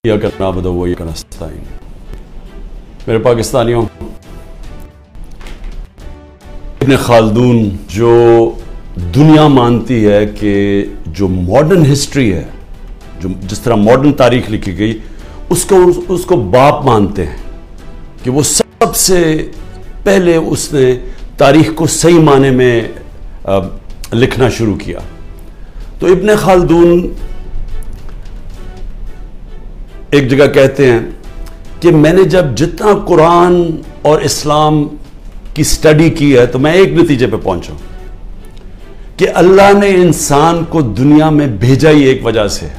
इय्याका नअबुदु व इय्याका नस्तईन। मेरे पाकिस्तानियों, इब्न खालदून जो दुनिया मानती है कि जो मॉडर्न हिस्ट्री है, जो जिस तरह मॉडर्न तारीख लिखी गई, उसको बाप मानते हैं कि वो सबसे पहले उसने तारीख को सही माने में लिखना शुरू किया। तो इब्न खालदून एक जगह कहते हैं कि मैंने जब जितना कुरान और इस्लाम की स्टडी की है तो मैं एक नतीजे पे पहुंचा कि अल्लाह ने इंसान को दुनिया में भेजा ही एक वजह से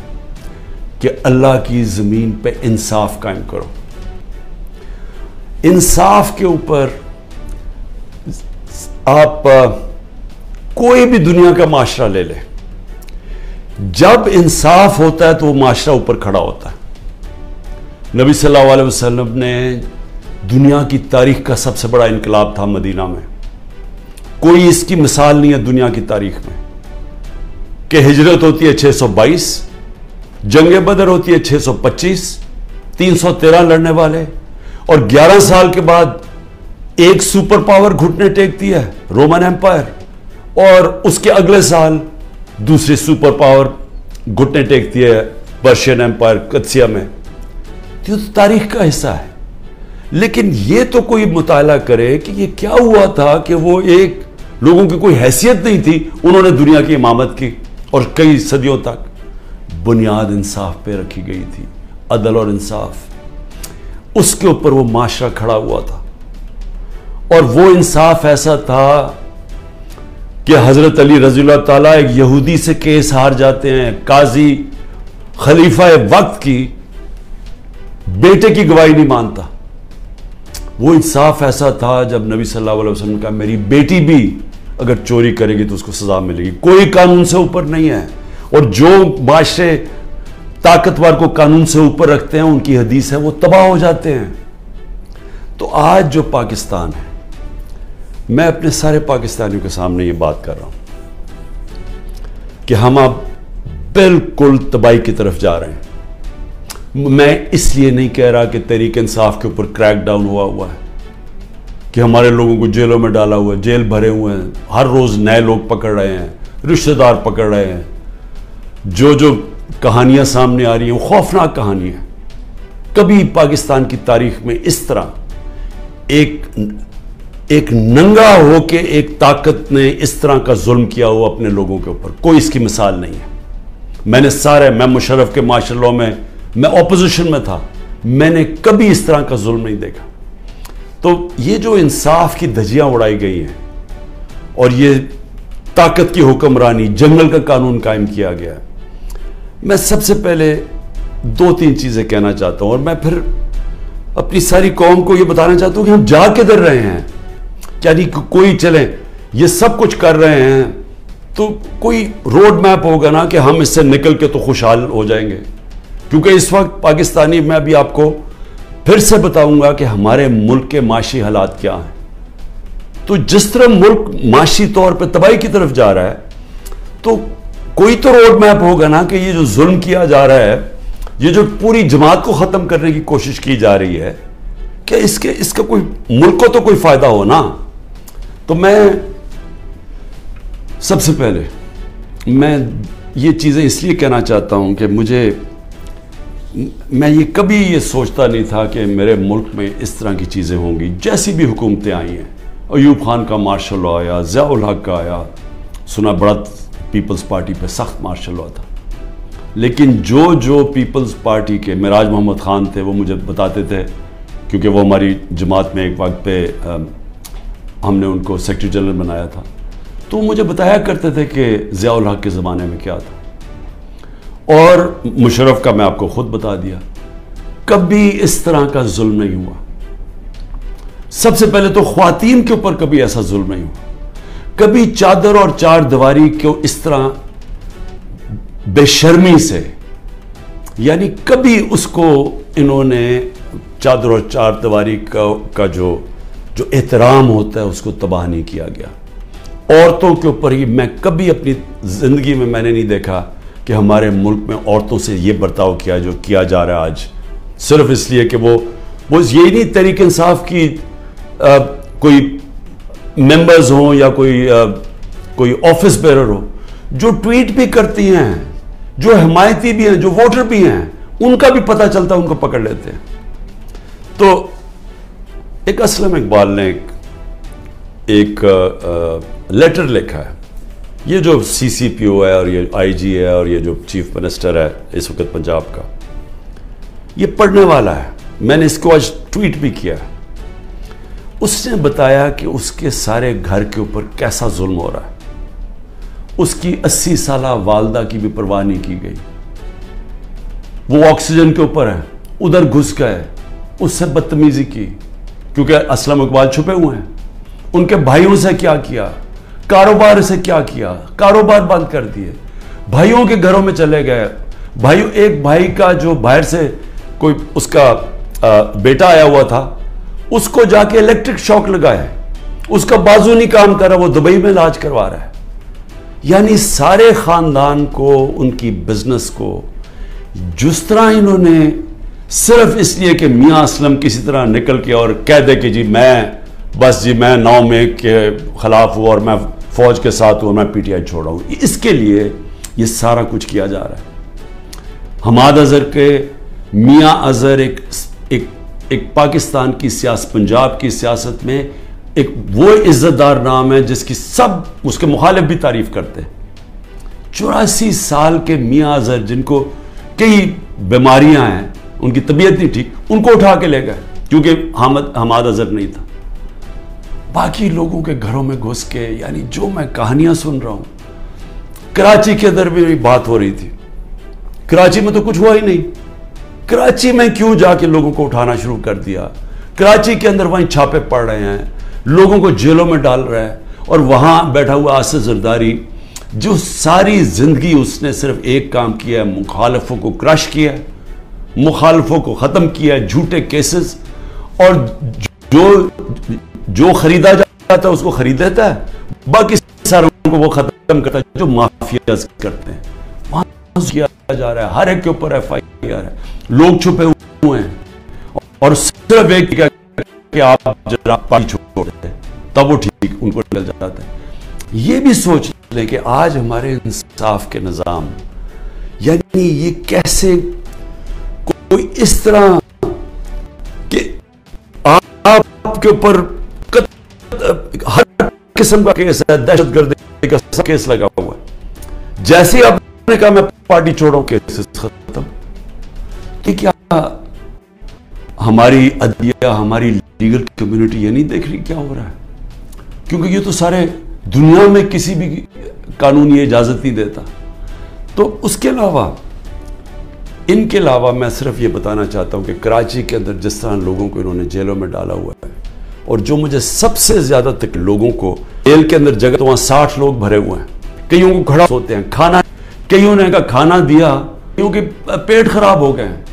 कि अल्लाह की ज़मीन पे इंसाफ कायम करो। इंसाफ के ऊपर आप कोई भी दुनिया का माशरा ले लें, जब इंसाफ होता है तो वो माशरा ऊपर खड़ा होता है। नबी सल्लल्लाहु अलैहि वसल्लम ने दुनिया की तारीख का सबसे बड़ा इनकलाब था मदीना में। कोई इसकी मिसाल नहीं है दुनिया की तारीख में कि हिजरत होती है 622, जंग बदर होती है 625, 313 लड़ने वाले, और 11 साल के बाद एक सुपर पावर घुटने टेकती है, रोमन एम्पायर, और उसके अगले साल दूसरी सुपर पावर घुटने टेकती है, पर्शियन एम्पायर कदसिया में। तो तारीख का हिस्सा है। लेकिन यह तो कोई मुताला करे कि यह क्या हुआ था कि वो एक लोगों की कोई हैसियत नहीं थी, उन्होंने दुनिया की इमामत की और कई सदियों तक बुनियाद इंसाफ पे रखी गई थी, अदल और इंसाफ। उसके ऊपर वो माशरा खड़ा हुआ था और वो इंसाफ ऐसा था कि हजरत अली रज़ियल्लाहु ताला एक यहूदी से केस हार जाते हैं, काजी खलीफा वक्त की बेटे की गवाही नहीं मानता। वो इंसाफ ऐसा था जब नबी सल्लल्लाहु अलैहि वसल्लम का मेरी बेटी भी अगर चोरी करेगी तो उसको सजा मिलेगी, कोई कानून से ऊपर नहीं है। और जो माशरे ताकतवर को कानून से ऊपर रखते हैं, उनकी हदीस है, वो तबाह हो जाते हैं। तो आज जो पाकिस्तान है, मैं अपने सारे पाकिस्तानियों के सामने ये बात कर रहा हूं कि हम अब बिल्कुल तबाही की तरफ जा रहे हैं। मैं इसलिए नहीं कह रहा कि तहरीक इंसाफ के ऊपर क्रैक डाउन हुआ है, कि हमारे लोगों को जेलों में डाला हुआ है, जेल भरे हुए हैं, हर रोज नए लोग पकड़ रहे हैं, रिश्तेदार पकड़ रहे हैं। जो कहानियां सामने आ रही हैं वो खौफनाक कहानी है। कभी पाकिस्तान की तारीख में इस तरह एक नंगा होके एक ताकत ने इस तरह का जुल्म किया हुआ अपने लोगों के ऊपर, कोई इसकी मिसाल नहीं है। मैं मुशर्रफ के मार्शल लॉ में मैं ऑपोजिशन में था, मैंने कभी इस तरह का जुल्म नहीं देखा। तो ये जो इंसाफ की धज्जियां उड़ाई गई हैं और ये ताकत की हुक्मरानी, जंगल का कानून कायम किया गया है, मैं सबसे पहले 2-3 चीजें कहना चाहता हूं और मैं फिर अपनी सारी कौम को ये बताना चाहता हूं कि हम जा किधर रहे हैं। यानी कोई चले ये सब कुछ कर रहे हैं तो कोई रोड मैप होगा ना कि हम इससे निकल के तो खुशहाल हो जाएंगे। क्योंकि इस वक्त पाकिस्तानी, मैं अभी आपको फिर से बताऊंगा कि हमारे मुल्क के माशी हालात क्या हैं। तो जिस तरह मुल्क माशी तौर पे तबाही की तरफ जा रहा है, तो कोई तो रोड मैप होगा ना कि ये जो जुल्म किया जा रहा है, ये जो पूरी जमात को खत्म करने की कोशिश की जा रही है, क्या इसका कोई मुल्क को तो कोई फायदा हो ना। तो मैं सबसे पहले मैं ये चीजें इसलिए कहना चाहता हूं कि मैं ये कभी ये सोचता नहीं था कि मेरे मुल्क में इस तरह की चीज़ें होंगी। जैसी भी हुकूमतें आई हैं, अयूब खान का मार्शल लॉ आया, ज़ियाउल हक का आया, सुना बड़ा पीपल्स पार्टी पे सख्त मार्शल लॉ था, लेकिन जो पीपल्स पार्टी के मिराज मोहम्मद ख़ान थे वो मुझे बताते थे, क्योंकि वो हमारी जमात में एक वक्त पे हमने उनको सेक्रेटरी जनरल बनाया था, तो मुझे बताया करते थे कि ज़ियाउल हक के ज़माने में क्या था। और मुशर्रफ का मैं आपको खुद बता दिया, कभी इस तरह का जुल्म नहीं हुआ। सबसे पहले तो ख्वातीन के ऊपर कभी ऐसा जुल्म नहीं हुआ। कभी चादर और चार दीवारी को इस तरह बेशर्मी से, यानी कभी उसको इन्होंने चादर और चार दीवारी का जो एहतराम होता है उसको तबाह नहीं किया गया। औरतों के ऊपर ही मैं कभी अपनी जिंदगी में मैंने नहीं देखा कि हमारे मुल्क में औरतों से ये बर्ताव किया जो किया जा रहा है आज, सिर्फ इसलिए कि वो यही नहीं तहरीक इंसाफ की कोई मेंबर्स हों या कोई ऑफिस बेरर हो, जो ट्वीट भी करती हैं, जो हिमायती भी हैं, जो वोटर भी हैं, उनका भी पता चलता है, उनको पकड़ लेते हैं। तो एक असलम इकबाल ने एक लेटर लिखा है, ये जो CCPO है और ये IG है और ये जो चीफ मिनिस्टर है इस वक्त पंजाब का, ये पढ़ने वाला है, मैंने इसको आज ट्वीट भी किया। उसने बताया कि उसके सारे घर के ऊपर कैसा जुल्म हो रहा है, उसकी 80 साला वालदा की भी परवाह नहीं की गई, वो ऑक्सीजन के ऊपर है, उधर घुस गए, उससे बदतमीजी की, क्योंकि असलम इकबाल छुपे हुए हैं। उनके भाइयों से क्या किया, कारोबार से क्या किया, कारोबार बंद कर दिए, भाइयों के घरों में चले गए। भाइयों, एक भाई का जो बाहर से कोई उसका बेटा आया हुआ था, उसको जाके इलेक्ट्रिक शॉक लगाया, उसका बाजू नहीं काम कर रहा, वो दुबई में इलाज करवा रहा है। यानी सारे खानदान को, उनकी बिजनेस को जिस तरह इन्होंने सिर्फ इसलिए कि मियां असलम किसी तरह निकल के और कह दे कि जी मैं 9 मई के खिलाफ हूं और मैं फौज के साथ हूं, मैं PTI छोड़ा हूं, इसके लिए ये सारा कुछ किया जा रहा है। हमाद अजहर के मियां अजहर एक पाकिस्तान की सियासत, पंजाब की सियासत में एक वो इज्जतदार नाम है जिसकी सब उसके मुखालिफ भी तारीफ करते हैं। 84 साल के मियां अजहर, जिनको कई बीमारियां हैं, उनकी तबीयत नहीं ठीक, उनको उठा के ले गए क्योंकि हमाद अजहर नहीं था। बाकी लोगों के घरों में घुस के, यानी जो मैं कहानियां सुन रहा हूं, कराची के अंदर भी बात हो रही थी, कराची में तो कुछ हुआ ही नहीं, कराची में क्यों जाके लोगों को उठाना शुरू कर दिया, कराची के अंदर वहीं छापे पड़ रहे हैं, लोगों को जेलों में डाल रहा है, और वहां बैठा हुआ आसिफ जरदारी, जो सारी जिंदगी उसने सिर्फ एक काम किया है, मुखालिफों को क्रश किया है, मुखालिफों को खत्म किया है, झूठे केसेस, और जो खरीदा जाता है उसको खरीद लेता है, बाकी सारों को वो खत्म करता है जो माफिया करते हैं। वहां किया जा रहा है, हर एक के ऊपर FIR है, लोग छुपे हुए हैं, और सिर्फ एक कि आप जरा पार्टी छोड़ देते हैं तब वो ठीक उनको निकल जाता है। ये भी सोच लें कि आज हमारे इंसाफ के निजाम, यानी ये कैसे कोई इस तरह कि आपके ऊपर हर किस्म का केस है, दहशतगर्दी का केस लगा हुआ है, जैसे ही आपने कहा मैं पार्टी छोड़ो, केस खत्म। कि क्या हमारी अदलिया, हमारी लीगल कम्युनिटी ये नहीं देख रही क्या हो रहा है? क्योंकि ये तो सारे दुनिया में किसी भी कानून ये इजाजत नहीं देता। तो उसके अलावा, इनके अलावा मैं सिर्फ ये बताना चाहता हूं कि कराची के अंदर जिस तरह लोगों को इन्होंने जेलों में डाला हुआ है, और जो मुझे सबसे ज्यादा तक लोगों को जेल के अंदर जगह, तो वहां 60 लोग भरे हुए हैं, कईयों को खड़ा होते हैं, खाना कईयों ने का खाना दिया, कईयों के पेट खराब हो गए हैं।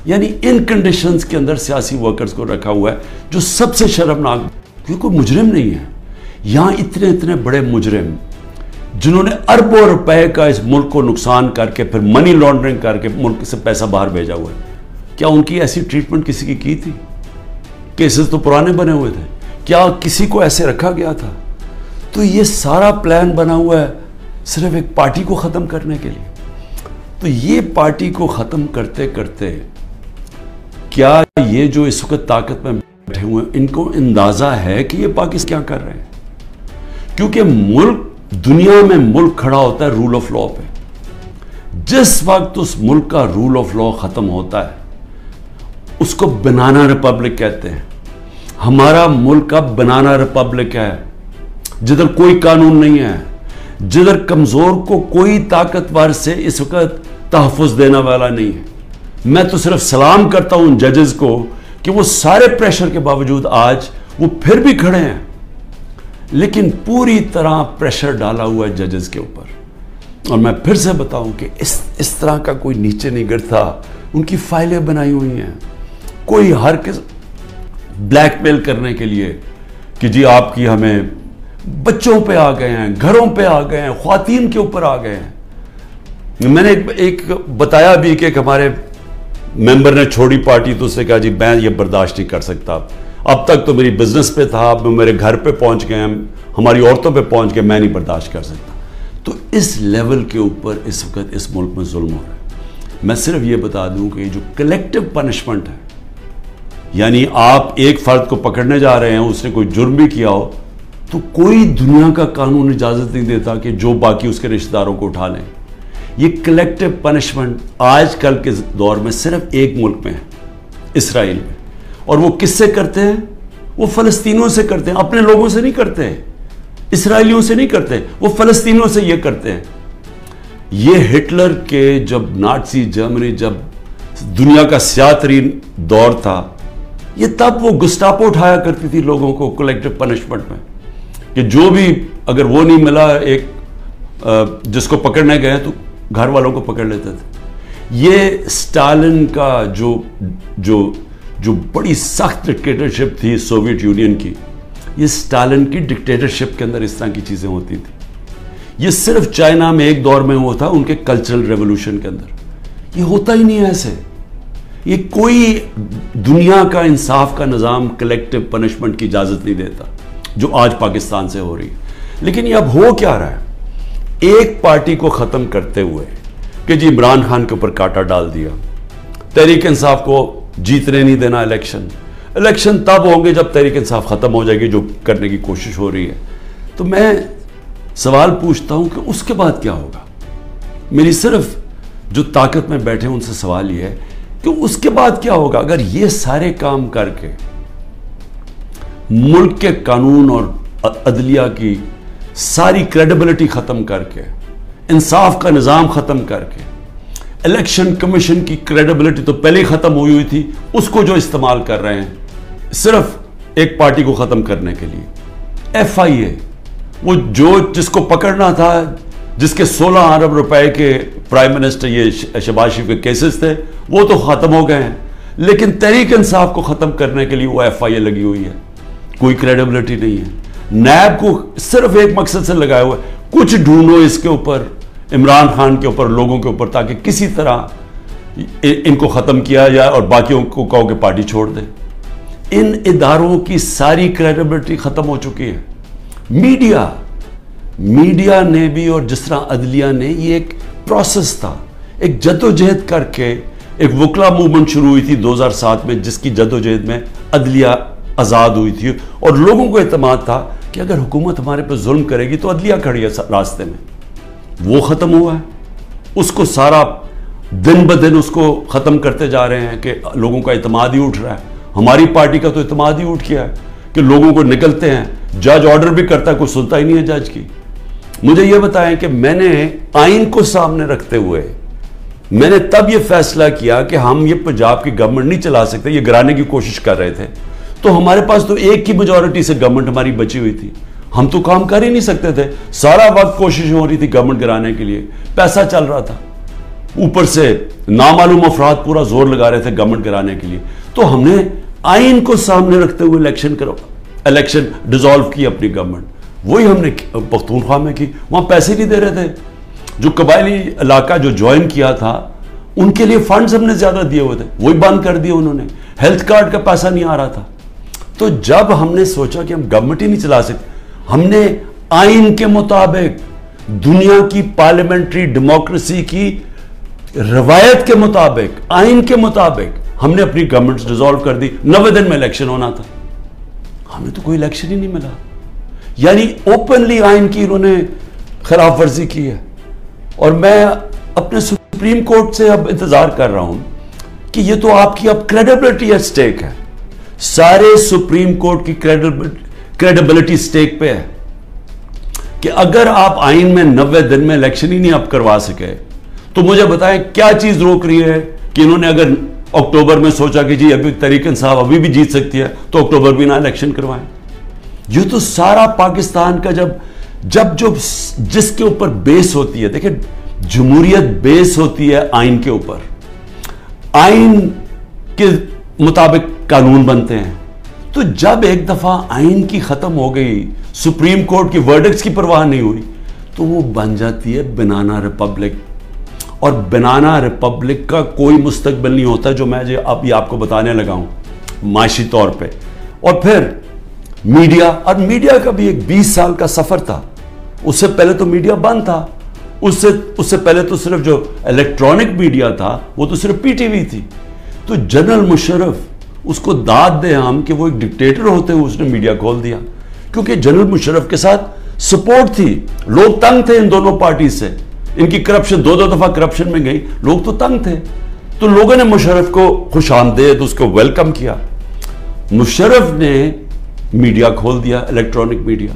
यानी इन कंडीशंस के अंदर सियासी वर्कर्स को रखा हुआ है, जो सबसे शर्मनाक, क्योंकि कोई मुजरिम नहीं है यहां, इतने इतने बड़े मुजरिम जिन्होंने अरबों रुपए का इस मुल्क को नुकसान करके फिर मनी लॉन्ड्रिंग करके मुल्क से पैसा बाहर भेजा हुआ है। क्या उनकी ऐसी ट्रीटमेंट किसी की थी? केसेस तो पुराने बने हुए थे, क्या किसी को ऐसे रखा गया था? तो ये सारा प्लान बना हुआ है सिर्फ एक पार्टी को ख़त्म करने के लिए। तो ये पार्टी को ख़त्म करते करते क्या ये जो इस वक्त ताकत में बैठे हुए हैं, इनको अंदाज़ा है कि ये पाकिस्तान क्या कर रहे हैं? क्योंकि मुल्क, दुनिया में मुल्क खड़ा होता है रूल ऑफ लॉ पे। जिस वक्त उस मुल्क का रूल ऑफ लॉ ख़त्म होता है, उसको बनाना रिपब्लिक कहते हैं। हमारा मुल्क अब बनाना रिपब्लिक है, जिधर कोई कानून नहीं है, जिधर कमजोर को कोई ताकतवर से इस वक्त तहफ़्फ़ुज़ देने वाला नहीं है। मैं तो सिर्फ सलाम करता हूं उन जजेस को कि वो सारे प्रेशर के बावजूद आज वो फिर भी खड़े हैं, लेकिन पूरी तरह प्रेशर डाला हुआ है जजेस के ऊपर। और मैं फिर से बताऊं कि इस तरह का कोई नीचे नहीं गिरता। उनकी फाइलें बनाई हुई हैं, कोई हर किस ब्लैकमेल करने के लिए कि जी आपकी, हमें बच्चों पे आ गए हैं, घरों पे आ गए हैं, ख्वातीन के ऊपर आ गए हैं। मैंने एक बताया भी कि हमारे मेंबर ने छोड़ी पार्टी तो उसने कहा जी मैं ये बर्दाश्त नहीं कर सकता, अब तक तो मेरी बिजनेस पे था, अब मेरे घर पे पहुंच गए, हमारी औरतों पे पहुंच गए, मैं नहीं बर्दाश्त कर सकता। तो इस लेवल के ऊपर इस वक्त इस मुल्क में जुल्म हो रहा है। मैं सिर्फ ये बता दूं कि जो कलेक्टिव पनिशमेंट है, यानी आप एक फर्द को पकड़ने जा रहे हैं, उसने कोई जुर्म भी किया हो, तो कोई दुनिया का कानून इजाजत नहीं देता कि जो बाकी उसके रिश्तेदारों को उठा लें। ये कलेक्टिव पनिशमेंट आजकल के दौर में सिर्फ एक मुल्क में है, इसराइल में। और वो किससे करते हैं? वो फलस्तीनों से करते हैं, अपने लोगों से नहीं करते, इसराइलियों से नहीं करते, वो फलस्तीनों से ये करते हैं। ये हिटलर के जब नाज़ी जर्मनी, जब दुनिया का स्यातरीन दौर था, ये तब वो गुस्तापो उठाया करती थी लोगों को कलेक्टिव पनिशमेंट में, कि जो भी अगर वो नहीं मिला, एक जिसको पकड़ने गए तो घर वालों को पकड़ लेते थे। ये स्टालिन का जो बड़ी सख्त डिक्टेटरशिप थी सोवियत यूनियन की, ये स्टालिन की डिक्टेटरशिप के अंदर इस तरह की चीजें होती थी। ये सिर्फ चाइना में एक दौर में हुआ था, उनके कल्चरल रेवोल्यूशन के अंदर। ये होता ही नहीं है ऐसे। ये कोई दुनिया का इंसाफ का निज़ाम कलेक्टिव पनिशमेंट की इजाजत नहीं देता, जो आज पाकिस्तान से हो रही है। लेकिन ये अब हो क्या रहा है? एक पार्टी को खत्म करते हुए कि जी इमरान खान के ऊपर कांटा डाल दिया, तहरीक इंसाफ को जीतने नहीं देना इलेक्शन तब होंगे जब तहरीक इंसाफ खत्म हो जाएगी, जो करने की कोशिश हो रही है। तो मैं सवाल पूछता हूं कि उसके बाद क्या होगा? मेरी सिर्फ जो ताकत में बैठे हैं उनसे सवाल यह है कि उसके बाद क्या होगा? अगर ये सारे काम करके मुल्क के कानून और अदलिया की सारी क्रेडिबिलिटी खत्म करके, इंसाफ का निज़ाम खत्म करके, इलेक्शन कमीशन की क्रेडिबिलिटी तो पहले ही खत्म हुई हुई थी, उसको जो इस्तेमाल कर रहे हैं सिर्फ एक पार्टी को खत्म करने के लिए, FIA, वो जिसको पकड़ना था, जिसके 16 अरब रुपए के प्राइम मिनिस्टर ये शहबाज शरीफ के केसेस थे, वो तो खत्म हो गए हैं, लेकिन तहरीक इंसाफ को खत्म करने के लिए वो FIA लगी हुई है। कोई क्रेडिबिलिटी नहीं है। नैब को सिर्फ एक मकसद से लगाया हुआ है, कुछ ढूंढो इसके ऊपर, इमरान खान के ऊपर, लोगों के ऊपर, ताकि किसी तरह इनको खत्म किया जाए और बाकियों को कहो कि पार्टी छोड़ दे। इन इदारों की सारी क्रेडिबिलिटी खत्म हो चुकी है। मीडिया ने भी, और जिस तरह अदलिया ने, ये एक प्रोसेस था, एक जद्दोजहद करके एक वकला मूवमेंट शुरू हुई थी 2007 में, जिसकी जद्दोजहद में अदलिया आज़ाद हुई थी और लोगों को एतमाद था कि अगर हुकूमत हमारे पर जुल्म करेगी तो अदलिया खड़ी है रास्ते में। वो ख़त्म हुआ है, उसको सारा दिन ब दिन उसको ख़त्म करते जा रहे हैं कि लोगों का एतमाद ही उठ रहा है। हमारी पार्टी का तो एतमाद ही उठ गया है कि लोगों को निकलते हैं, जज ऑर्डर भी करता है, कुछ सुनता ही नहीं है जज की। मुझे ये बताएं कि मैंने आइन को सामने रखते हुए मैंने तब ये फैसला किया कि हम ये पंजाब की गवर्नमेंट नहीं चला सकते, ये गिराने की कोशिश कर रहे थे, तो हमारे पास तो एक की मेजॉरिटी से गवर्नमेंट हमारी बची हुई थी, हम तो काम कर ही नहीं सकते थे। सारा वक्त कोशिश हो रही थी गवर्नमेंट गिराने के लिए, पैसा चल रहा था, ऊपर से नामालूम अफराद पूरा जोर लगा रहे थे गवर्नमेंट गिराने के लिए। तो हमने आइन को सामने रखते हुए इलेक्शन डिसॉल्व की अपनी गवर्नमेंट। वही हमने पख्तूनख्वा में की, वहां पैसे नहीं दे रहे थे। जो कबायली इलाका जो ज्वाइन किया था उनके लिए फंड्स हमने ज्यादा दिए हुए थे, वही बंद कर दिए उन्होंने। हेल्थ कार्ड का पैसा नहीं आ रहा था। तो जब हमने सोचा कि हम गवर्नमेंट ही नहीं चला सकते, हमने आइन के मुताबिक, दुनिया की पार्लियामेंट्री डेमोक्रेसी की रवायत के मुताबिक, आइन के मुताबिक हमने अपनी गवर्नमेंट डिसॉल्व कर दी। 90 दिन में इलेक्शन होना था, हमें तो कोई इलेक्शन ही नहीं मिला। यानी ओपनली आइन की इन्होंने खिलाफ वर्जी की है। और मैं अपने सुप्रीम कोर्ट से अब इंतजार कर रहा हूं कि ये तो आपकी अब क्रेडिबिलिटी एट स्टेक है, सारे सुप्रीम कोर्ट की क्रेडिबिलिटी स्टेक पे है कि अगर आप आइन में 90 दिन में इलेक्शन ही नहीं आप करवा सके, तो मुझे बताएं क्या चीज रोक रही है कि इन्होंने अगर अक्टूबर में सोचा कि जी अभी तहरीक इंसाफ अभी भी जीत सकती है, तो अक्टूबर भी ना इलेक्शन करवाएं। ये तो सारा पाकिस्तान का जब जिसके ऊपर बेस होती है, देखिए जमहूरियत बेस होती है आइन के ऊपर, आइन के मुताबिक कानून बनते हैं। तो जब एक दफा आइन की खत्म हो गई, सुप्रीम कोर्ट की वर्डिक्ट्स की परवाह नहीं हुई, तो वो बन जाती है बनाना रिपब्लिक। और बनाना रिपब्लिक का कोई मुस्तकबिल नहीं होता, जो मैं जो अब ये आपको बताने लगा हूं माशी तौर पे। और फिर मीडिया, और मीडिया का भी एक 20 साल का सफर था। उससे पहले तो मीडिया बंद था, उससे पहले तो सिर्फ जो इलेक्ट्रॉनिक मीडिया था वो तो सिर्फ पीटीवी थी। तो जनरल मुशर्रफ, उसको दाद दें हम कि वो एक डिक्टेटर होते हुए उसने मीडिया खोल दिया, क्योंकि जनरल मुशर्रफ के साथ सपोर्ट थी। लोग तंग थे इन दोनों पार्टी से, इनकी करप्शन दो दफा करप्शन में गई, लोग तो तंग थे। तो लोगों ने मुशर्रफ को खुश आमदेद उसको वेलकम किया। मुशर्रफ ने मीडिया खोल दिया, इलेक्ट्रॉनिक मीडिया,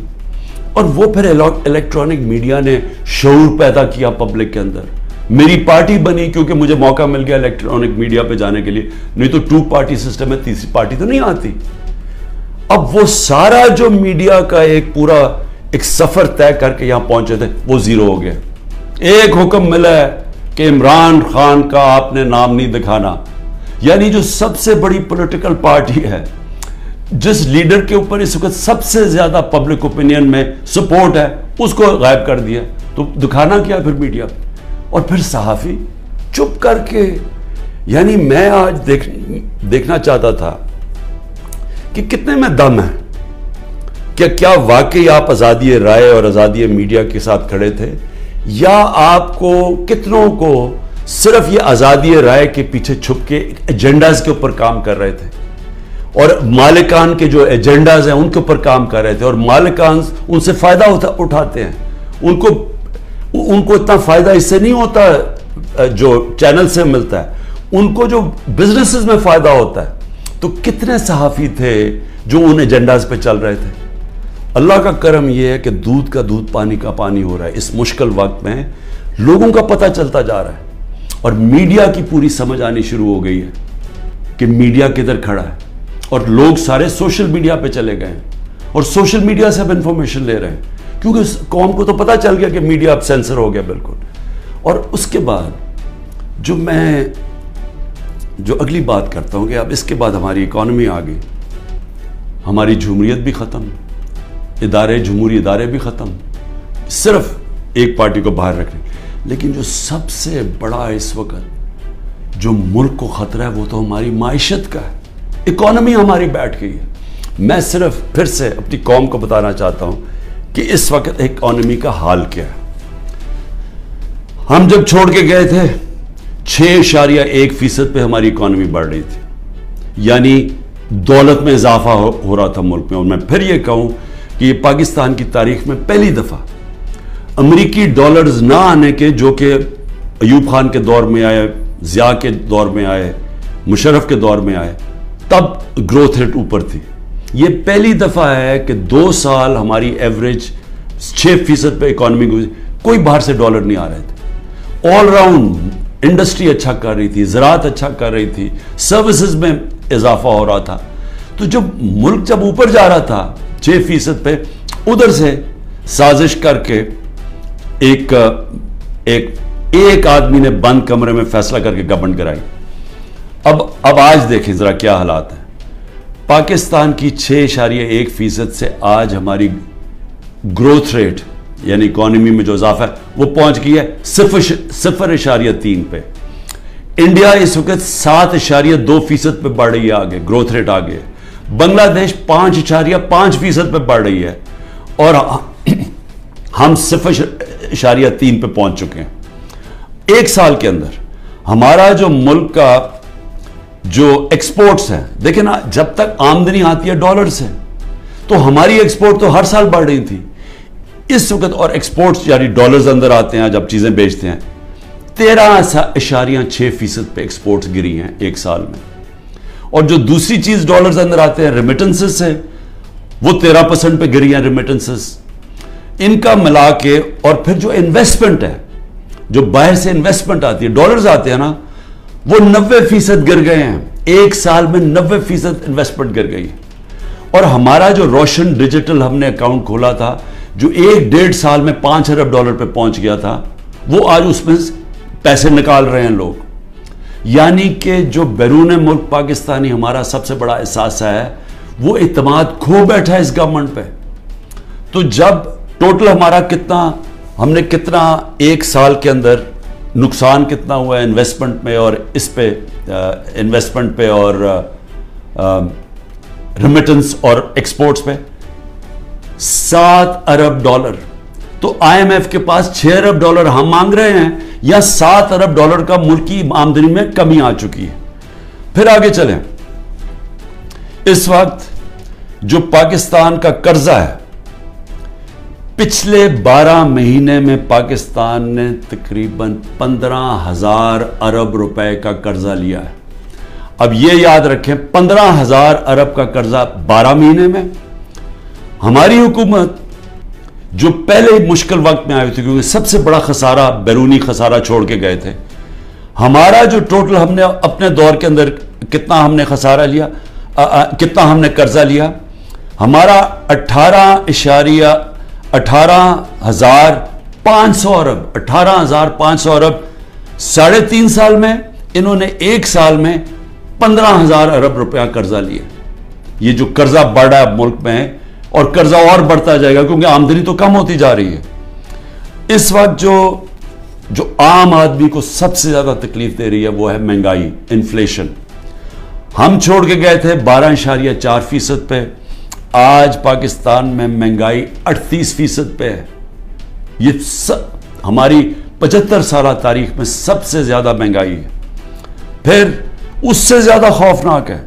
और वो फिर इलेक्ट्रॉनिक मीडिया ने शऊर पैदा किया पब्लिक के अंदर। मेरी पार्टी बनी क्योंकि मुझे मौका मिल गया इलेक्ट्रॉनिक मीडिया पे जाने के लिए, नहीं तो 2 पार्टी सिस्टम है, तीसरी पार्टी तो नहीं आती। अब वो सारा जो मीडिया का एक पूरा एक सफर तय करके यहां पहुंचे थे वो जीरो हो गया। एक हुक्म मिला है कि इमरान खान का आपने नाम नहीं दिखाना, यानी जो सबसे बड़ी पॉलिटिकल पार्टी है, जिस लीडर के ऊपर इस वक्त सबसे ज्यादा पब्लिक ओपिनियन में सपोर्ट है, उसको गायब कर दिया। तो दिखाना क्या फिर मीडिया पे? और फिर सहाफी चुप करके। यानी मैं आज देखना चाहता था कि कितने में दम है, क्या वाकई आप आजादी राय और आजादी मीडिया के साथ खड़े थे, या आपको कितनों को सिर्फ ये आजादी राय के पीछे छुप के एजेंडाज के ऊपर काम कर रहे थे, और मालिकान के जो एजेंडाज हैं उनके ऊपर काम कर रहे थे, और मालिकान उनसे फायदा उठाते हैं। उनको इतना फायदा इससे नहीं होता जो चैनल से मिलता है, उनको जो बिजनेसेस में फायदा होता है। तो कितने सहाफी थे जो उन एजेंडाज पे चल रहे थे। अल्लाह का करम यह है कि दूध का दूध पानी का पानी हो रहा है। इस मुश्किल वक्त में लोगों का पता चलता जा रहा है, और मीडिया की पूरी समझ आनी शुरू हो गई है कि मीडिया किधर खड़ा है, और लोग सारे सोशल मीडिया पे चले गए हैं, और सोशल मीडिया से अब इंफॉर्मेशन ले रहे हैं, क्योंकि कौम को तो पता चल गया कि मीडिया अब सेंसर हो गया बिल्कुल। और उसके बाद जो अगली बात करता हूं कि अब इसके बाद हमारी इकॉनमी आ गई, हमारी जमहूरियत भी ख़त्म, जमहूरी इदारे भी ख़त्म, सिर्फ एक पार्टी को बाहर रखने। लेकिन जो सबसे बड़ा इस वक्त जो मुल्क को ख़तरा है वो तो हमारी माइशत का है। इकॉनमी हमारी बैठ गई है। मैं सिर्फ फिर से अपनी कौम को बताना चाहता हूं कि इस वक्त इकॉनमी का हाल क्या है। हम जब छोड़ के गए थे 6.1% पे हमारी इकॉनमी बढ़ रही थी, यानी दौलत में इजाफा हो रहा था मुल्क में। और मैं फिर ये कहूं कि ये पाकिस्तान की तारीख में पहली दफा अमेरिकी डॉलर्स ना आने के, जो कि अयूब खान के दौर में आए, जिया के दौर में आए, मुशर्रफ के दौर में आए, तब ग्रोथ रेट ऊपर थी। ये पहली दफा है कि 2 साल हमारी एवरेज 6% पे इकॉनमी, कोई बाहर से डॉलर नहीं आ रहे थे। ऑल राउंड इंडस्ट्री अच्छा कर रही थी, ज़राअत अच्छा कर रही थी, सर्विसेज में इजाफा हो रहा था। तो जब मुल्क जब ऊपर जा रहा था 6% पे, उधर से साजिश करके एक आदमी ने बंद कमरे में फैसला करके गवर्नमेंट कराई। अब आज देखें जरा क्या हालात है। पाकिस्तान की 6.1% से आज हमारी ग्रोथ रेट यानी इकॉनमी में जो इजाफा है वो पहुंच गई है 0.3 पे। इंडिया इस वक्त 7.2% पे बढ़ रही है, आगे ग्रोथ रेट आगे है। बांग्लादेश 5.5% पे बढ़ रही है, और हम 0.3 पे पहुंच चुके हैं। एक साल के अंदर हमारा जो मुल्क का जो एक्सपोर्ट्स है, देखिए ना, जब तक आमदनी आती है डॉलर से, तो हमारी एक्सपोर्ट तो हर साल बढ़ रही थी इस वक्त, और एक्सपोर्ट्स यानी डॉलर्स अंदर आते हैं जब चीजें बेचते हैं, 13.6% पे एक्सपोर्ट्स गिरी हैं एक साल में। और जो दूसरी चीज डॉलर्स अंदर आते हैं रेमिटेंसेस है, वो 13% पे गिरी हैं रेमिटेंसेस। इनका मिला के, और फिर जो इन्वेस्टमेंट है, जो बाहर से इन्वेस्टमेंट आती है, डॉलर्स आते हैं ना, वो 90% गिर गए हैं एक साल में। 90% इन्वेस्टमेंट गिर गई। और हमारा जो रोशन डिजिटल हमने अकाउंट खोला था, जो 1-1.5 साल में $5 अरब पे पहुंच गया था, वो आज उसमें पैसे निकाल रहे हैं लोग। यानी कि जो बैरून मुल्क पाकिस्तानी हमारा सबसे बड़ा एहसास है, वो इत्मीनान खो बैठा है इस गवर्नमेंट पे। तो जब टोटल हमारा हमने कितना एक साल के अंदर नुकसान कितना हुआ है इन्वेस्टमेंट में और इस पे इन्वेस्टमेंट पे और रेमिटेंस और एक्सपोर्ट्स पे 7 अरब डॉलर। तो आईएमएफ के पास 6 अरब डॉलर हम मांग रहे हैं या 7 अरब डॉलर का मुल्क की आमदनी में कमी आ चुकी है। फिर आगे चलें, इस वक्त जो पाकिस्तान का कर्जा है, पिछले 12 महीने में पाकिस्तान ने तकरीबन 15,000 अरब रुपए का कर्जा लिया है। अब यह याद रखें, 15,000 अरब का कर्जा 12 महीने में। हमारी हुकूमत जो पहले मुश्किल वक्त में आई थी, क्योंकि सबसे बड़ा खसारा बैरूनी खसारा छोड़ के गए थे, हमारा जो टोटल हमने अपने दौर के अंदर कितना हमने खसारा लिया, कितना हमने कर्जा लिया, हमारा 18,500 अरब 18,500 अरब 3.5 साल में। इन्होंने 1 साल में 15,000 अरब रुपया कर्जा लिया। ये जो कर्जा बढ़ रहा है मुल्क में, और कर्जा और बढ़ता जाएगा क्योंकि आमदनी तो कम होती जा रही है। इस वक्त जो आम आदमी को सबसे ज्यादा तकलीफ दे रही है वो है महंगाई, इन्फ्लेशन। हम छोड़ के गए थे 12.4% पे, आज पाकिस्तान में महंगाई 38% पे है। ये हमारी 75 साल तारीख में सबसे ज्यादा महंगाई है। फिर उससे ज्यादा खौफनाक है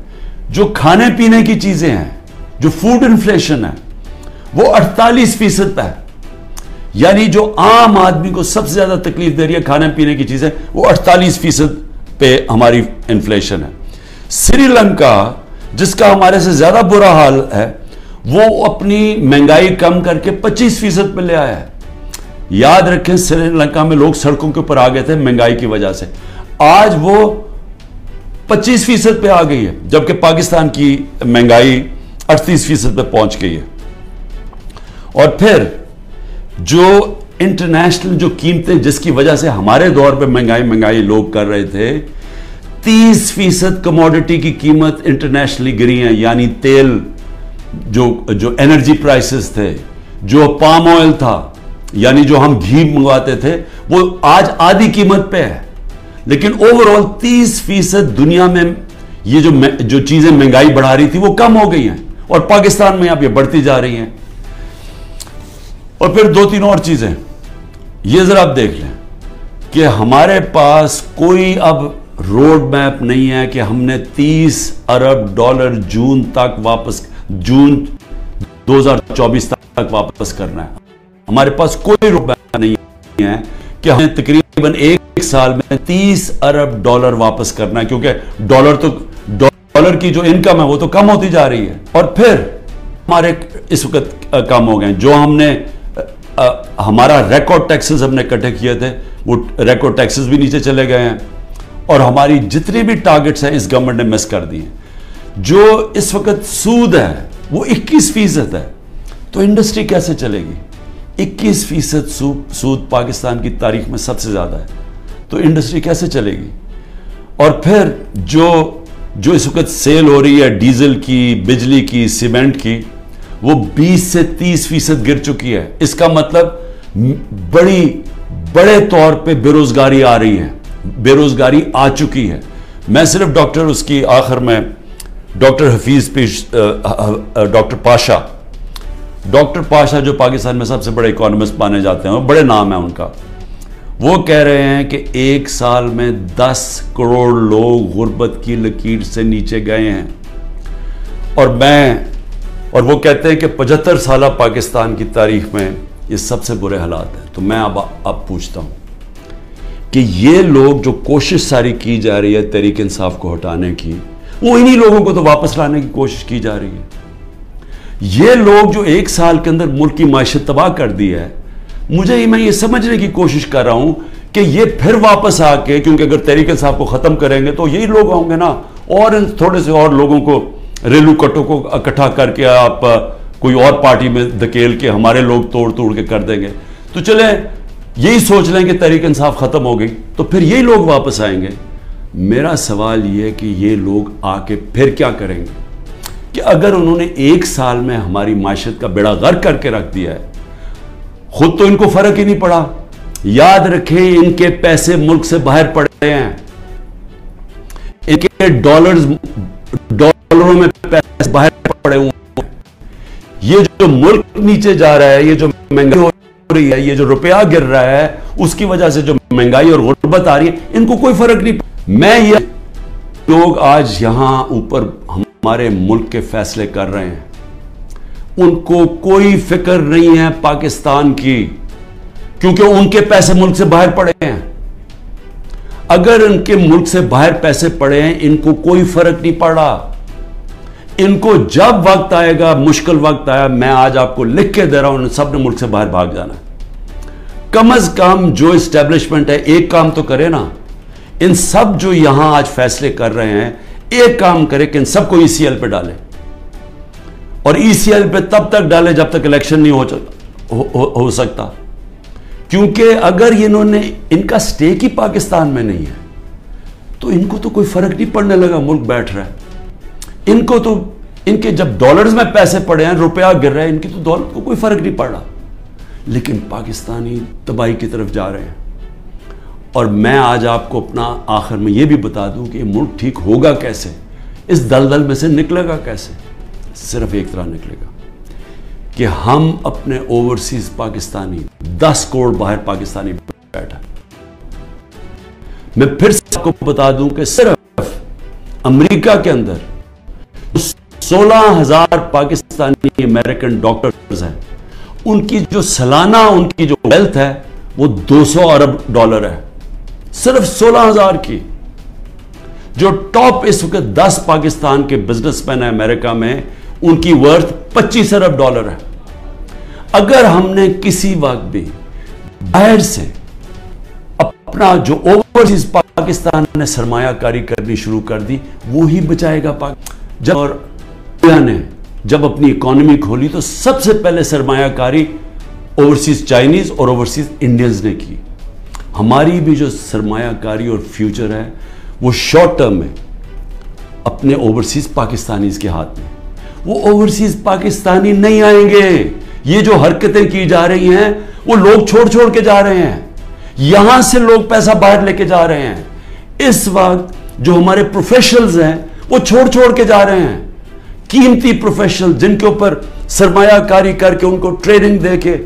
जो खाने पीने की चीजें हैं, जो फूड इन्फ्लेशन है, वो 48% पे है। यानी जो आम आदमी को सबसे ज्यादा तकलीफ दे रही है खाने पीने की चीजें, वो 48% पे हमारी इन्फ्लेशन है। श्रीलंका, जिसका हमारे से ज्यादा बुरा हाल है, वो अपनी महंगाई कम करके 25% पे ले आया है। याद रखें, श्रीलंका में लोग सड़कों के ऊपर आ गए थे महंगाई की वजह से, आज वो 25% पे आ गई है, जबकि पाकिस्तान की महंगाई 38% पे पहुंच गई है। और फिर जो इंटरनेशनल जो कीमतें, जिसकी वजह से हमारे दौर पे महंगाई लोग कर रहे थे, 30% कमोडिटी की कीमत इंटरनेशनली गिरी है। यानी तेल, जो एनर्जी प्राइसेस थे, जो पाम ऑयल था, यानी जो हम घी मंगवाते थे, वो आज आधी कीमत पे है। लेकिन ओवरऑल 30% दुनिया में ये जो चीजें महंगाई बढ़ा रही थी वो कम हो गई हैं, और पाकिस्तान में अब ये बढ़ती जा रही हैं। और फिर 2-3 और चीजें ये जरा आप देख लें कि हमारे पास कोई अब रोड मैप नहीं है कि हमने 30 अरब डॉलर जून 2024 तक वापस करना है। हमारे पास कोई रोड मैप नहीं है कि हमें तकरीबन 1 साल में 30 अरब डॉलर वापस करना है, क्योंकि डॉलर की जो इनकम है वो तो कम होती जा रही है। और फिर हमारे इस वक्त कम हो गए, जो हमने हमारा रिकॉर्ड टैक्सेस हमने इकट्ठे किए थे, वो रिकॉर्ड टैक्सेस भी नीचे चले गए हैं, और हमारी जितनी भी टारगेट्स हैं इस गवर्नमेंट ने मिस कर दिए। जो इस वक्त सूद है वो 21% है, तो इंडस्ट्री कैसे चलेगी? 21% सूद पाकिस्तान की तारीख में सबसे ज्यादा है, तो इंडस्ट्री कैसे चलेगी? और फिर जो इस वक्त सेल हो रही है डीजल की, बिजली की, सीमेंट की, वो 20 से 30% गिर चुकी है। इसका मतलब बड़े तौर पे बेरोजगारी आ रही है, बेरोजगारी आ चुकी है। मैं सिर्फ डॉक्टर उसकी आखिर में डॉक्टर डॉक्टर पाशा जो पाकिस्तान में सबसे बड़े इकोनॉमिस्ट माने जाते हैं, बड़े नाम है उनका, वो कह रहे हैं कि 1 साल में 10 करोड़ लोग गुर्बत की लकीर से नीचे गए हैं। और वो कहते हैं कि 75 साल पाकिस्तान की तारीख में ये सबसे बुरे हालात हैं। तो मैं अब पूछता हूं कि ये लोग जो कोशिश सारी की जा रही है तहरीक इंसाफ को हटाने की, वो इन्हीं लोगों को तो वापस लाने की कोशिश की जा रही है। ये लोग जो 1 साल के अंदर मुल्क की मायशत तबाह कर दी है, मैं ये समझने की कोशिश कर रहा हूं कि ये फिर वापस आके, क्योंकि अगर तहरीक इंसाफ को खत्म करेंगे तो यही लोग होंगे ना, और थोड़े से और लोगों को, रेलू कट्टों को इकट्ठा करके आप कोई और पार्टी में धकेल के हमारे लोग तोड़ के कर देंगे। तो चले यही सोच लें कि तहरीक इंसाफ खत्म हो गई, तो फिर यही लोग वापस आएंगे। मेरा सवाल यह है कि ये लोग आके फिर क्या करेंगे? कि अगर उन्होंने 1 साल में हमारी माशत का बेड़ा गर्क करके रख दिया है, खुद तो इनको फर्क ही नहीं पड़ा, याद रखें, इनके पैसे मुल्क से बाहर पड़े हैं, इनके डॉलरों में पैसे बाहर पड़े हुए हैं। ये जो मुल्क नीचे जा रहा है, ये जो महंगाई हो रही है, ये जो रुपया गिर रहा है, उसकी वजह से जो महंगाई और गुर्बत आ रही है, इनको कोई फर्क नहीं। मैं ये लोग आज यहां ऊपर हमारे मुल्क के फैसले कर रहे हैं, उनको कोई फिक्र नहीं है पाकिस्तान की, क्योंकि उनके पैसे मुल्क से बाहर पड़े हैं। अगर इनके मुल्क से बाहर पैसे पड़े हैं, इनको कोई फर्क नहीं पड़ा। इनको जब वक्त आएगा, मुश्किल वक्त आया, मैं आज आपको लिख के दे रहा हूं, सब ने मुल्क से बाहर भाग जाना है। कम से कम जो एस्टेब्लिशमेंट है, एक काम तो करे ना। इन सब जो यहां आज फैसले कर रहे हैं, एक काम करे कि इन सबको ईसीएल पे डाले, और ईसीएल पे तब तक डाले जब तक इलेक्शन नहीं हो सकता। क्योंकि अगर इन्होंने, इनका स्टेक ही पाकिस्तान में नहीं है, तो इनको तो कोई फर्क नहीं पड़ने लगा, मुल्क बैठ रहा है। इनको तो, इनके जब डॉलर्स में पैसे पड़े हैं, रुपया गिर रहा है, इनकी तो डॉलर को कोई फर्क नहीं पड़ रहा। लेकिन पाकिस्तानी तबाही की तरफ जा रहे हैं। और मैं आज आपको अपना आखिर में यह भी बता दूं कि मुल्क ठीक होगा कैसे, इस दलदल में से निकलेगा कैसे। सिर्फ एक तरह निकलेगा कि हम अपने ओवरसीज पाकिस्तानी, 10 करोड़ बाहर पाकिस्तानी बैठा। मैं फिर से आपको बता दूं कि सिर्फ अमेरिका के अंदर 16,000 पाकिस्तानी अमेरिकन डॉक्टर्स हैं। उनकी जो सालाना, उनकी जो वेल्थ है, वो 200 अरब डॉलर है, सिर्फ 16,000 की। जो टॉप इस वक्त 10 पाकिस्तान के बिजनेसमैन है अमेरिका में, उनकी वर्थ 25 अरब डॉलर है। अगर हमने किसी वक्त भी बाहर से अपना जो ओवरसीज पाकिस्तान ने सरमायाकारी करनी शुरू कर दी, वो ही बचाएगा जब और इंडिया ने जब अपनी इकोनॉमी खोली, तो सबसे पहले सरमायाकारी ओवरसीज चाइनीज और ओवरसीज इंडियंस ने की। हमारी भी जो सरमायाकारी और फ्यूचर है, वो शॉर्ट टर्म में अपने ओवरसीज पाकिस्तानीज के हाथ में। वो ओवरसीज पाकिस्तानी नहीं आएंगे। ये जो हरकतें की जा रही हैं, वो लोग छोड़ छोड़ के जा रहे हैं। यहां से लोग पैसा बाहर लेके जा रहे हैं। इस वक्त जो हमारे प्रोफेशनल्स हैं, वो छोड़ छोड़ के जा रहे हैं। कीमती प्रोफेशनल, जिनके ऊपर सरमायाकारी करके, उनको ट्रेनिंग देके,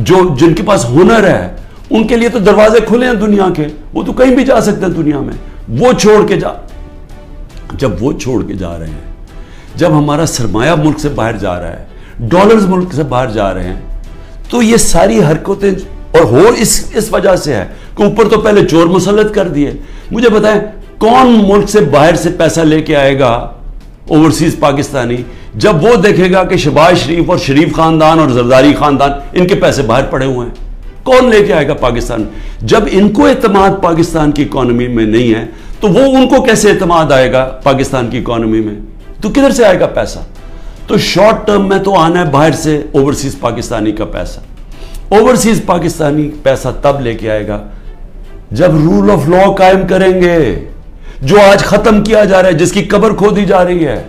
जो जिनके पास हुनर है, उनके लिए तो दरवाजे खुले हैं दुनिया के। वो तो कहीं भी जा सकते हैं दुनिया में। वो छोड़ के जब वो छोड़ के जा रहे हैं, जब हमारा सरमाया मुल्क से बाहर जा रहा है, डॉलर्स मुल्क से बाहर जा रहे हैं, तो ये सारी हरकतें और हो इस वजह से है कि ऊपर तो पहले चोर मुसल्लत कर दिए। मुझे बताएं, कौन मुल्क से बाहर से पैसा लेके आएगा ओवरसीज पाकिस्तानी, जब वो देखेगा कि शहबाज शरीफ और शरीफ खानदान और जरदारी खानदान, इनके पैसे बाहर पड़े हुए हैं? कौन लेके आएगा पाकिस्तान? जब इनको एतमाद पाकिस्तान की इकोनॉमी में नहीं है, तो वो उनको कैसे एतमाद आएगा पाकिस्तान की इकोनॉमी में? तो किधर से आएगा पैसा? तो शॉर्ट टर्म में तो आना है बाहर से ओवरसीज पाकिस्तानी का पैसा। ओवरसीज पाकिस्तानी पैसा तब लेके आएगा जब रूल ऑफ लॉ कायम करेंगे, जो आज खत्म किया जा रहा है, जिसकी कब्र खोदी जा रही है।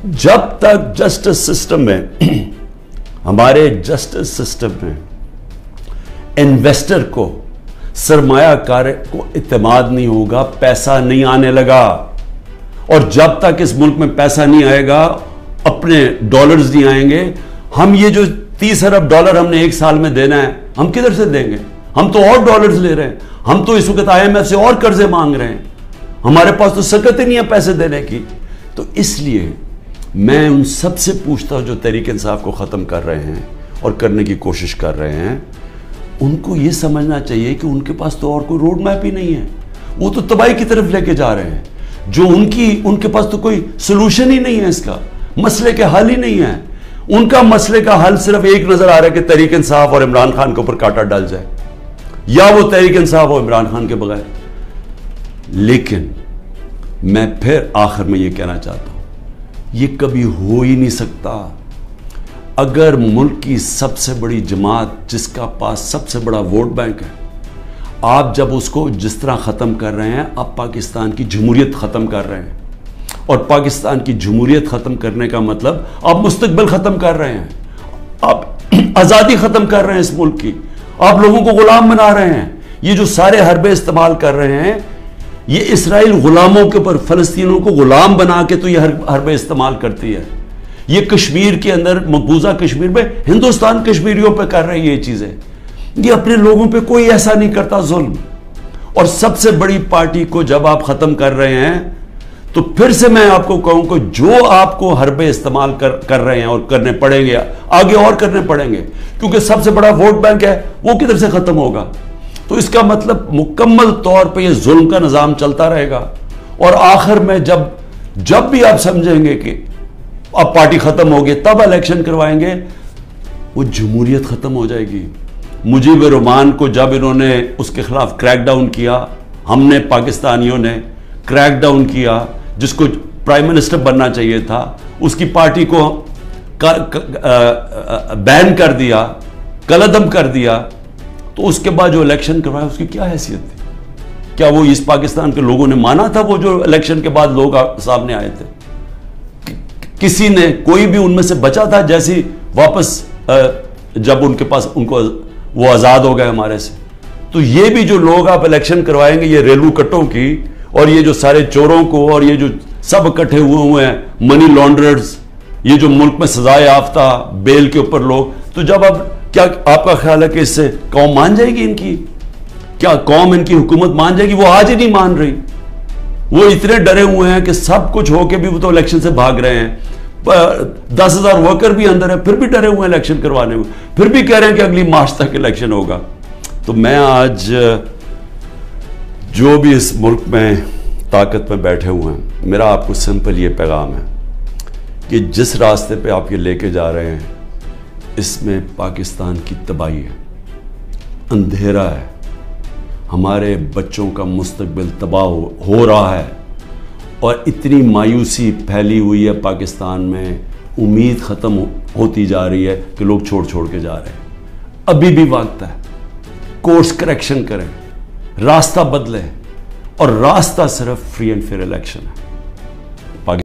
जब तक जस्टिस सिस्टम में, हमारे जस्टिस सिस्टम में इन्वेस्टर को, सरमायाकार को इत्तेमाद नहीं होगा, पैसा नहीं आने लगा। और जब तक इस मुल्क में पैसा नहीं आएगा, अपने डॉलर्स नहीं आएंगे, हम ये जो 30 अरब डॉलर हमने एक साल में देना है, हम किधर से देंगे? हम तो और डॉलर्स ले रहे हैं। हम तो इस वक्त IMF से और कर्जे मांग रहे हैं। हमारे पास तो सकत ही नहीं है पैसे देने की। तो इसलिए मैं उन सबसे पूछता हूं जो तहरीक इंसाफ को ख़त्म कर रहे हैं और करने की कोशिश कर रहे हैं, उनको ये समझना चाहिए कि उनके पास तो और कोई रोड मैप ही नहीं है। वो तो तबाही की तरफ लेके जा रहे हैं। जो उनके पास तो कोई सोल्यूशन ही नहीं है, इसका मसले के हल ही नहीं है। उनका मसले का हल सिर्फ एक नजर आ रहा है कि तहरीक इंसाफ और इमरान खान के ऊपर कांटा डल जाए, या वो तहरीक इंसाफ और इमरान खान के बगैर। लेकिन मैं फिर आखिर में ये कहना चाहता हूं, ये कभी हो ही नहीं सकता। अगर मुल्क की सबसे बड़ी जमात, जिसका पास सबसे बड़ा वोट बैंक है, आप जब उसको जिस तरह ख़त्म कर रहे हैं, आप पाकिस्तान की जमहूरियत ख़त्म कर रहे हैं। और पाकिस्तान की जमहूरियत ख़त्म करने का मतलब आप मुस्तकबिल ख़त्म कर रहे हैं, आप आज़ादी ख़त्म कर रहे हैं इस मुल्क की। आप लोगों को गुलाम बना रहे हैं। ये जो सारे हरबे इस्तेमाल कर रहे हैं, ये इसराइल गुलामों के ऊपर, फलस्तीनों को गुलाम बना के तो ये हरबे इस्तेमाल करती है। ये कश्मीर के अंदर, मकबूजा कश्मीर में हिंदुस्तान कश्मीरियों पे कर रही है ये चीजें। ये अपने लोगों पे कोई ऐसा नहीं करता जुल्म। और सबसे बड़ी पार्टी को जब आप खत्म कर रहे हैं, तो फिर से मैं आपको कहूंगा, जो आपको हरबे इस्तेमाल कर रहे हैं और करने पड़ेंगे, आगे और करने पड़ेंगे, क्योंकि सबसे बड़ा वोट बैंक है, वो किधर से खत्म होगा। तो इसका मतलब मुकम्मल तौर पे ये जुल्म का निजाम चलता रहेगा। और आखिर में जब भी आप समझेंगे कि अब पार्टी खत्म होगी, तब इलेक्शन करवाएंगे, वो जमहूरियत खत्म हो जाएगी। मुजीब रहमान को जब इन्होंने उसके खिलाफ क्रैकडाउन किया, हमने पाकिस्तानियों ने क्रैकडाउन किया, जिसको प्राइम मिनिस्टर बनना चाहिए था, उसकी पार्टी को बैन कर दिया, कलअदम कर दिया, तो उसके बाद जो इलेक्शन करवाया उसकी क्या हैसियत थी? क्या वो ईस्ट पाकिस्तान के लोगों ने माना था? वो जो इलेक्शन के बाद लोग सामने आए थे, किसी ने, कोई भी उनमें से बचा था? जैसी वापस जब उनके पास, उनको वो आजाद हो गए हमारे से। तो ये भी जो लोग आप इलेक्शन करवाएंगे, ये रेलू कट्टों की, और ये जो सारे चोरों को, और ये जो सब इकट्ठे हुए हैं मनी लॉन्ड्रर्स, ये जो मुल्क में सजाए याफ्ता बेल के ऊपर लोग, तो जब अब क्या आपका ख्याल है कि इससे कौम मान जाएगी इनकी? क्या कौम इनकी हुकूमत मान जाएगी? वो आज ही नहीं मान रही। वो इतने डरे हुए हैं कि सब कुछ होके भी वो तो इलेक्शन से भाग रहे हैं। 10,000 वर्कर भी अंदर है, फिर भी डरे हुए हैं इलेक्शन करवाने में, फिर भी कह रहे हैं कि अगली मार्च तक इलेक्शन होगा। तो मैं आज, जो भी इस मुल्क में ताकत में बैठे हुए हैं, मेरा आपको सिंपल ये पैगाम है कि जिस रास्ते पे आप ये लेके जा रहे हैं, इसमें पाकिस्तान की तबाही है, अंधेरा है, हमारे बच्चों का मुस्तकबिल तबाह हो रहा है, और इतनी मायूसी फैली हुई है पाकिस्तान में, उम्मीद ख़त्म होती जा रही है कि लोग छोड़ के जा रहे हैं। अभी भी वक्त है, कोर्स करेक्शन करें, रास्ता बदलें, और रास्ता सिर्फ फ्री एंड फेयर इलेक्शन है।